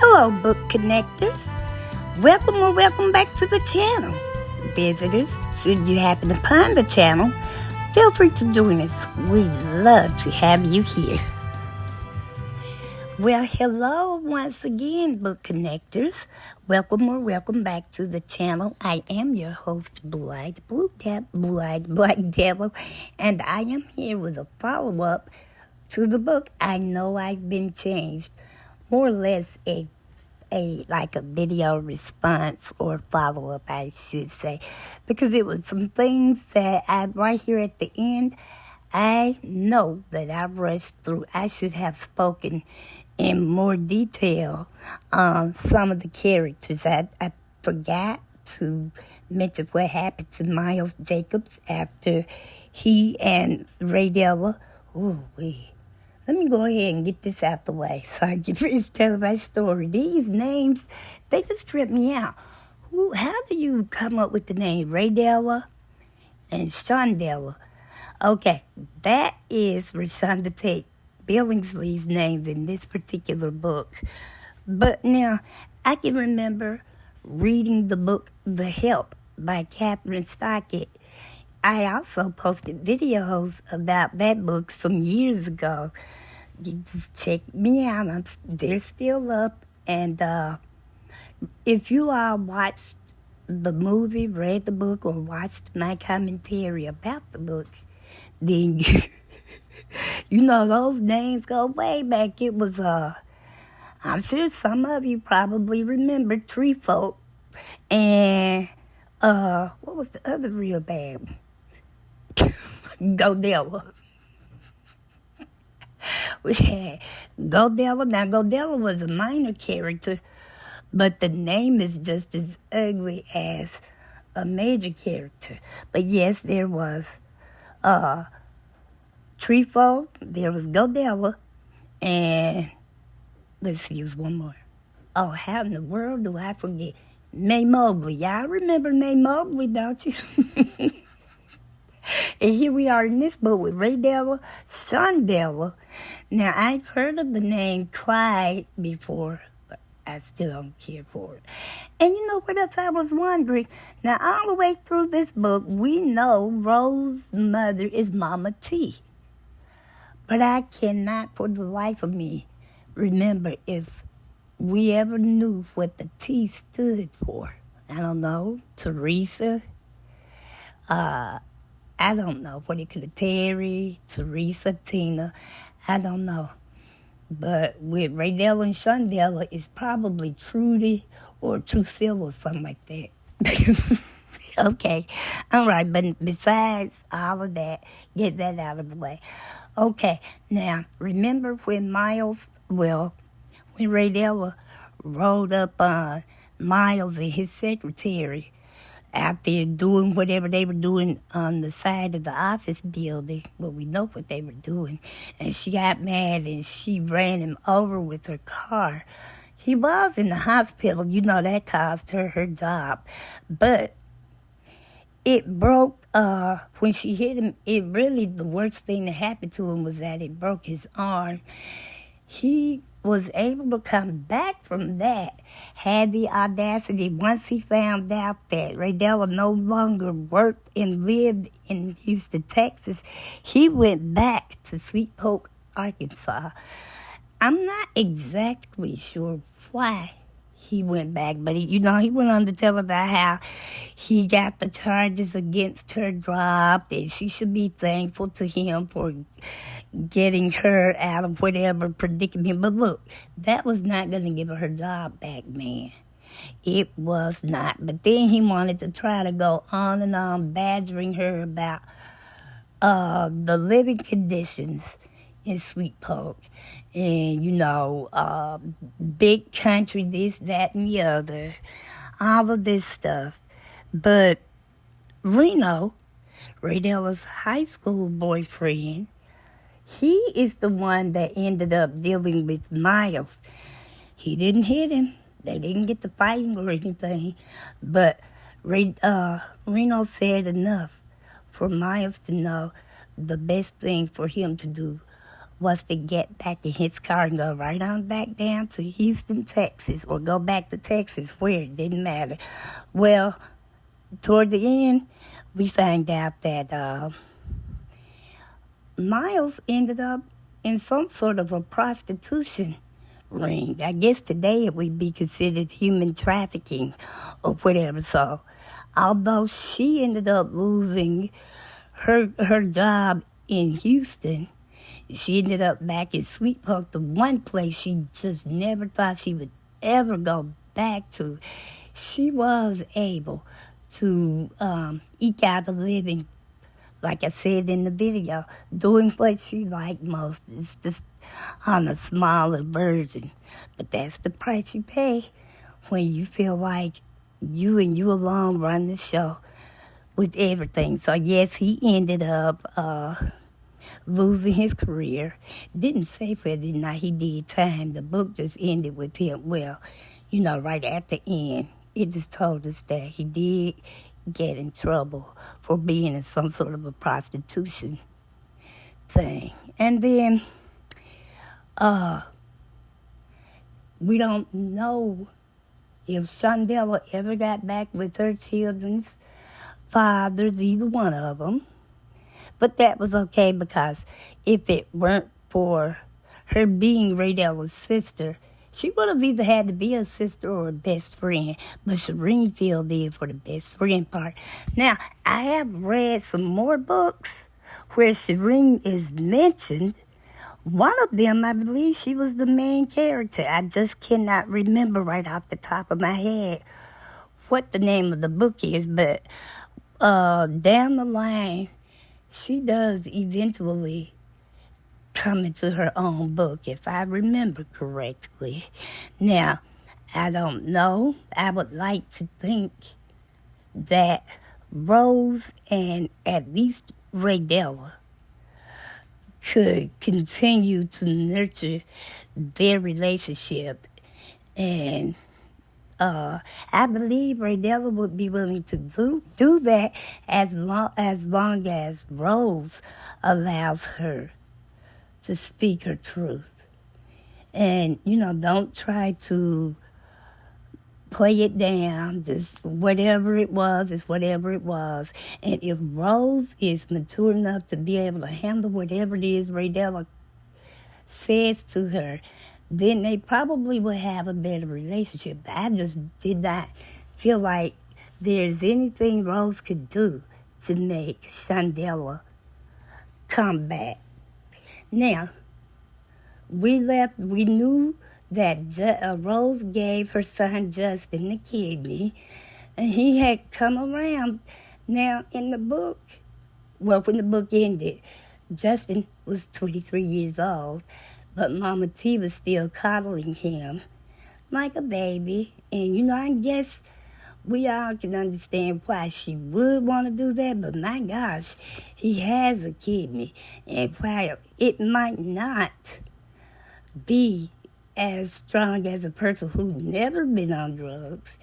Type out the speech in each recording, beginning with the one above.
Hello, book connectors. Welcome or welcome back to the channel. Visitors, should you happen to find the channel, feel free to join us. We'd love to have you here. Well, hello once again, book connectors. Welcome or welcome back to the channel. I am your host, Blue-Eyed Black Devil, and I am here with a follow-up to the book, I Know I've Been Changed. More or less a video response or follow-up, I should say, because it was some things that right here at the end, I know that I rushed through. I should have spoken in more detail on some of the characters. I forgot to mention what happened to Miles Jacobs after he and Ray Della. Let me go ahead and get this out the way so I can finish telling my story. These names, they just trip me out. How do you come up with the name Ray Della and Shondella? Okay, that is Rashonda Tate Billingsley's names in this particular book. But now, I can remember reading the book The Help by Catherine Stockett. I also posted videos about that book some years ago. You just check me out. They're still up. And if you all watched the movie, read the book, or watched my commentary about the book, then you know those names go way back. It was, I'm sure some of you probably remember Tree Folk. And what was the other real bad? Godella. We had Godella. Now, Godella was a minor character, but the name is just as ugly as a major character. But yes, there was Treefolk, there was Godella, and let's see, there's one more. Oh, how in the world do I forget? May Mobley. Y'all remember May Mobley, don't you? And here we are in this book with Ray Della, Shondella. Now, I've heard of the name Clyde before, but I still don't care for it. And you know what else I was wondering? Now, all the way through this book, we know Rose's mother is Mama T. But I cannot, for the life of me, remember if we ever knew what the T stood for. I don't know, Teresa, I don't know what it could have, Terry, Teresa, Tina, I don't know. But with Ray Della and Shondella, it's probably Trudy or Trucilla or something like that. Okay, all right, but besides all of that, get that out of the way. Okay, now, remember when when Ray Della rode up on Miles and his secretary out there doing whatever they were doing on the side of the office building. Well, we know what they were doing. And she got mad and she ran him over with her car. He was in the hospital. You know, that cost her job. But it broke, when she hit him, the worst thing that happened to him was that it broke his arm. He was able to come back from that, had the audacity, once he found out that Ray Della no longer worked and lived in Houston, Texas, he went back to Sweet Hope, Arkansas. I'm not exactly sure why he went back, but he went on to tell about how he got the charges against her dropped, and she should be thankful to him for getting her out of whatever predicament. But look, that was not going to give her job back, man. It was not. But then he wanted to try to go on and on, badgering her about the living conditions in Sweet Polk. And, big country, this, that, and the other. All of this stuff. But Reno, Ray Della's high school boyfriend, he is the one that ended up dealing with Miles. He didn't hit him. They didn't get to fighting or anything. But Reno said enough for Miles to know the best thing for him to do was to get back in his car and go right on back down to Houston, Texas, or go back to Texas, where it didn't matter. Well, toward the end, we found out that Miles ended up in some sort of a prostitution ring. I guess today it would be considered human trafficking or whatever. So, although she ended up losing her job in Houston, she ended up back in Sweet Park, the one place she just never thought she would ever go back to. She was able to eke out a living, like I said in the video, doing what she liked most. It's just on a smaller version. But that's the price you pay when you feel like you and you alone run the show with everything. So yes, he ended up losing his career. Didn't say whether or not he did time. The book just ended with him, well, right at the end. It just told us that he did get in trouble for being in some sort of a prostitution thing. And then we don't know if Shondella ever got back with her children's fathers, either one of them. But that was okay, because if it weren't for her being Raydella's sister, she would have either had to be a sister or a best friend. But Shireen filled in for the best friend part. Now, I have read some more books where Shireen is mentioned. One of them, I believe she was the main character. I just cannot remember right off the top of my head what the name of the book is. But down the line, she does eventually come into her own book, if I remember correctly. Now, I don't know. I would like to think that Rose and at least Raydella could continue to nurture their relationship. And I believe Raydella would be willing to do that as long as Rose allows her to speak her truth. And, don't try to play it down. Just whatever it was is whatever it was. And if Rose is mature enough to be able to handle whatever it is Raydella says to her, then they probably will have a better relationship. But I just did not feel like there's anything Rose could do to make Shondella come back. Now, we knew that Rose gave her son Justin the kidney, and he had come around. Now, in the book, when the book ended, Justin was 23 years old, but Mama T was still coddling him like a baby. And, I guess we all can understand why she would want to do that, but my gosh, he has a kidney. And while it might not be as strong as a person who's never been on drugs,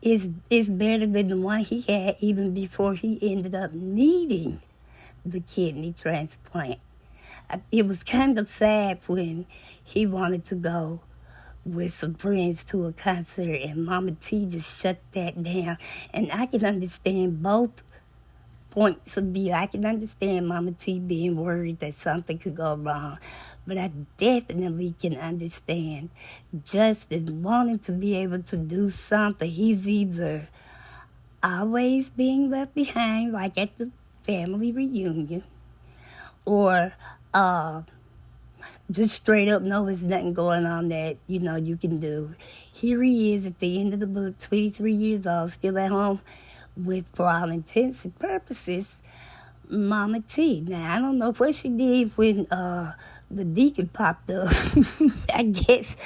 it's better than the one he had even before he ended up needing the kidney transplant. It was kind of sad when he wanted to go with some friends to a concert, and Mama T just shut that down. And I can understand both points of view. I can understand Mama T being worried that something could go wrong, but I definitely can understand Justin wanting to be able to do something. He's either always being left behind, like at the family reunion, or just straight up know there's nothing going on that, you can do. Here he is at the end of the book, 23 years old, still at home with, for all intents and purposes, Mama T. Now, I don't know what she did when the deacon popped up. I guess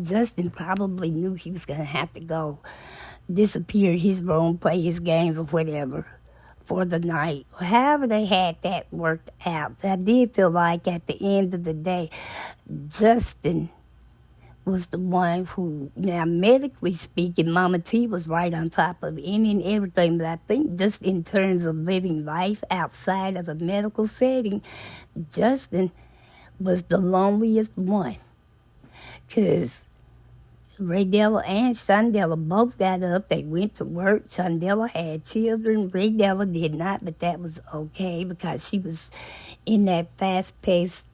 Justin probably knew he was going to have to go disappear in his room, play his games or whatever for the night. However they had that worked out. I did feel like at the end of the day, Justin was the one who, now medically speaking, Mama T was right on top of any and everything, but I think just in terms of living life outside of a medical setting, Justin was the loneliest one. Because Ray Devil and Shondella both got up. They went to work. Shondella had children. Ray Devil did not, but that was okay because she was in that fast-paced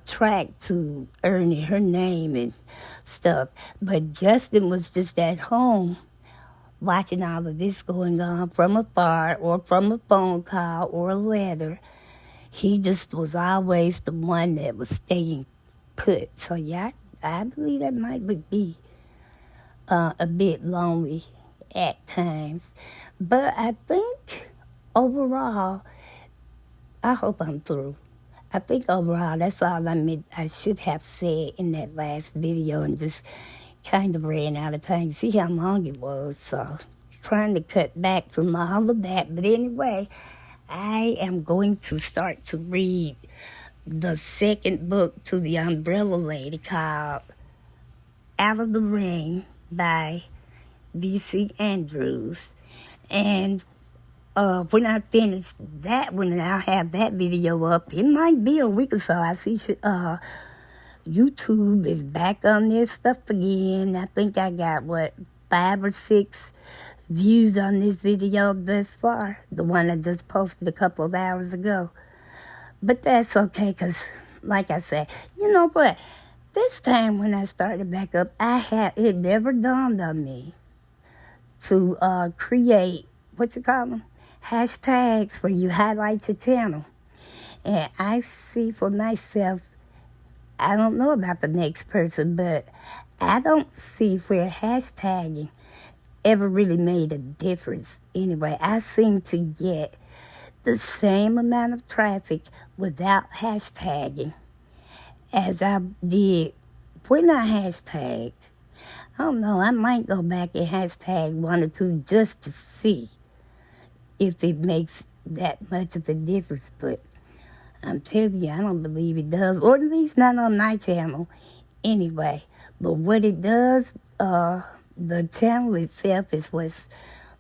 track to earning her name and stuff. But Justin was just at home watching all of this going on from afar or from a phone call or a letter. He just was always the one that was staying put. So, yeah, I believe that might be a bit lonely at times. But I think overall, I hope I'm through. I think overall, that's all I should have said in that last video and just kind of ran out of time. See how long it was, so trying to cut back from all of that. But anyway, I am going to start to read the second book to the Umbrella Lady called Out of the Ring by V.C. Andrews. And when I finish that one, and I'll have that video up, it might be a week or so. I see YouTube is back on their stuff again. I think I got, 5 or 6 views on this video thus far. The one I just posted a couple of hours ago. But that's okay, because, like I said, you know what? This time when I started back up, it never dawned on me to create, hashtags where you highlight your channel. And I see for myself, I don't know about the next person, but I don't see where hashtagging ever really made a difference. Anyway, I seem to get the same amount of traffic without hashtagging as I did when I hashtagged. I don't know, I might go back and hashtag 1 or 2 just to see if it makes that much of a difference, but I'm telling you, I don't believe it does, or at least not on my channel anyway. But what it does, the channel itself is what's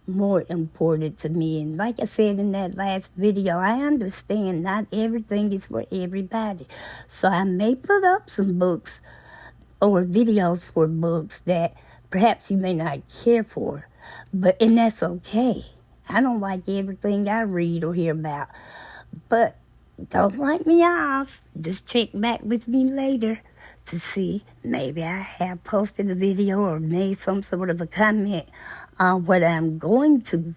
more important to me. And like I said in that last video, I understand not everything is for everybody. So I may put up some books or videos for books that perhaps you may not care for, and that's okay. I don't like everything I read or hear about, but don't write me off. Just check back with me later to see maybe I have posted a video or made some sort of a comment on what I'm going to,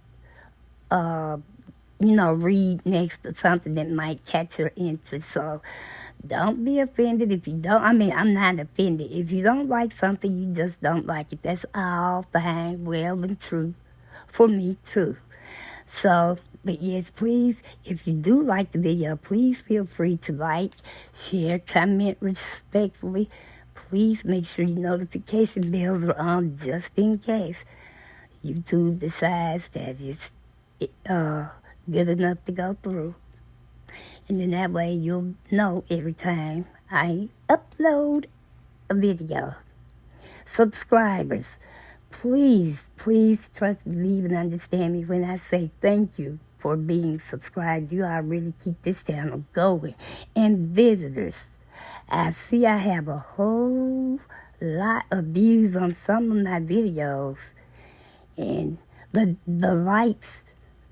read next or something that might catch your interest. So don't be offended if you don't. I'm not offended. If you don't like something, you just don't like it. That's all fine, well and true for me too. So, but yes, please, if you do like the video, please feel free to like, share, comment respectfully. Please make sure your notification bells are on just in case YouTube decides that it's good enough to go through. And then that way you'll know every time I upload a video. Subscribers, please trust, believe, and understand me when I say thank you for being subscribed. You all really keep this channel going. And visitors, I see I have a whole lot of views on some of my videos. And the likes,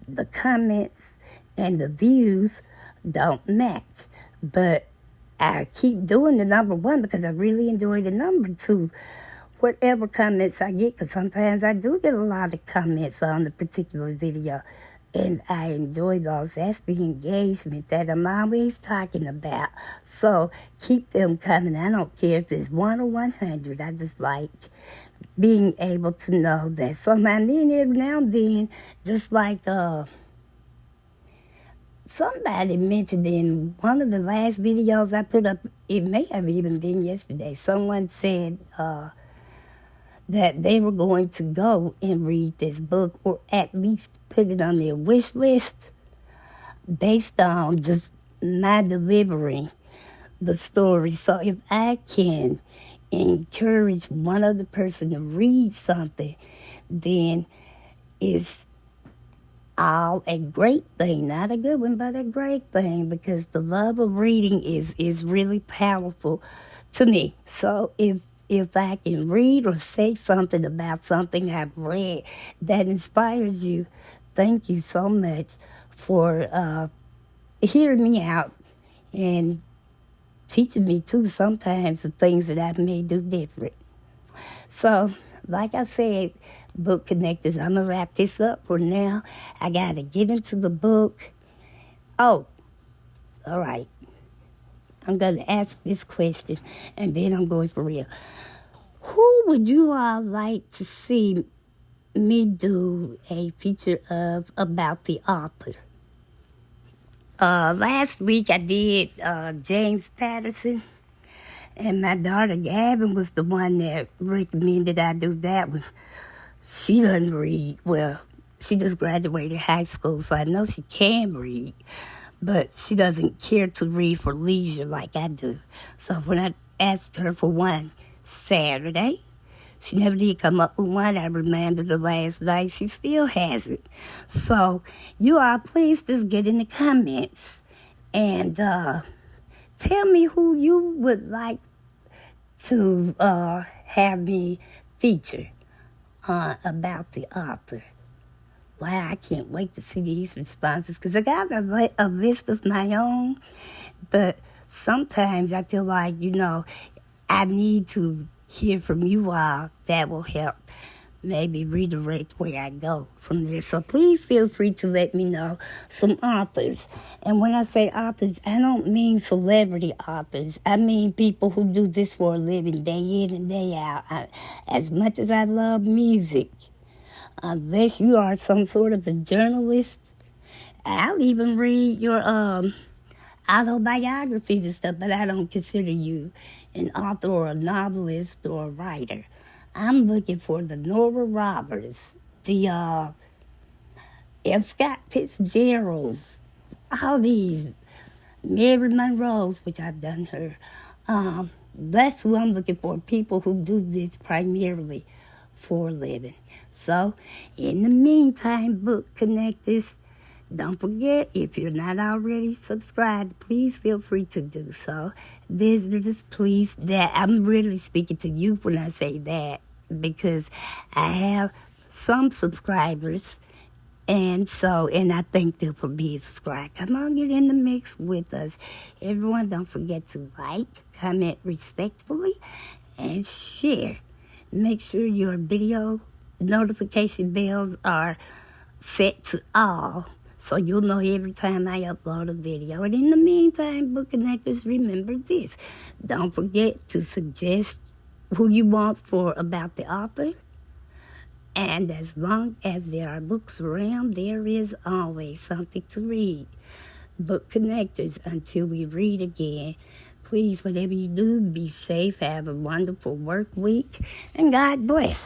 the comments, and the views don't match. But I keep doing the number 1 because I really enjoy the number 2. Whatever comments I get, because sometimes I do get a lot of comments on the particular video, and I enjoy those. That's the engagement that I'm always talking about. So keep them coming. I don't care if it's 1 or 100. I just like being able to know that sometimes every now and then, just like somebody mentioned in one of the last videos I put up, it may have even been yesterday, someone said that they were going to go and read this book, or at least put it on their wish list, based on just my delivering the story. So if I can encourage one other person to read something, then it's all a great thing, not a good one, but a great thing, because the love of reading is really powerful to me. So if I can read or say something about something I've read that inspires you, thank you so much for hearing me out and teaching me too sometimes the things that I may do different. So, like I said, book connectors, I'm going to wrap this up for now. I got to get into the book. Oh, all right. I'm going to ask this question, and then I'm going for real. Who would you all like to see me do a feature of about the author? Last week I did James Patterson. And my daughter Gavin was the one that recommended I do that one. She doesn't read. Well, she just graduated high school, so I know she can read. But she doesn't care to read for leisure like I do. So when I asked her for one Saturday, she never did come up with one. I reminded her last night. She still hasn't. So you all please just get in the comments and tell me who you would like to have me feature about the author. Wow, I can't wait to see these responses, because I got a list of my own, but sometimes I feel like, I need to hear from you all. That will help maybe redirect where I go from there. So please feel free to let me know some authors. And when I say authors, I don't mean celebrity authors. I mean people who do this for a living, day in and day out. As much as I love music, unless you are some sort of a journalist, I'll even read your autobiographies and stuff, but I don't consider you an author or a novelist or a writer. I'm looking for the Nora Roberts, the F. Scott Fitzgeralds, all these, Mary Monroe's, which I've done her. That's who I'm looking for, people who do this primarily for a living. So, in the meantime, book connectors, don't forget, if you're not already subscribed, please feel free to do so. Visitors, please, that I'm really speaking to you when I say that, because I have some subscribers, and I thank them for being subscribed. Come on, get in the mix with us. Everyone, don't forget to like, comment respectfully, and share. Make sure your video notification bells are set to all, so you'll know every time I upload a video. And in the meantime, book connectors, remember this. Don't forget to suggest who you want for about the author. And as long as there are books around, there is always something to read. Book connectors, until we read again, please, whatever you do, be safe, have a wonderful work week, and God bless.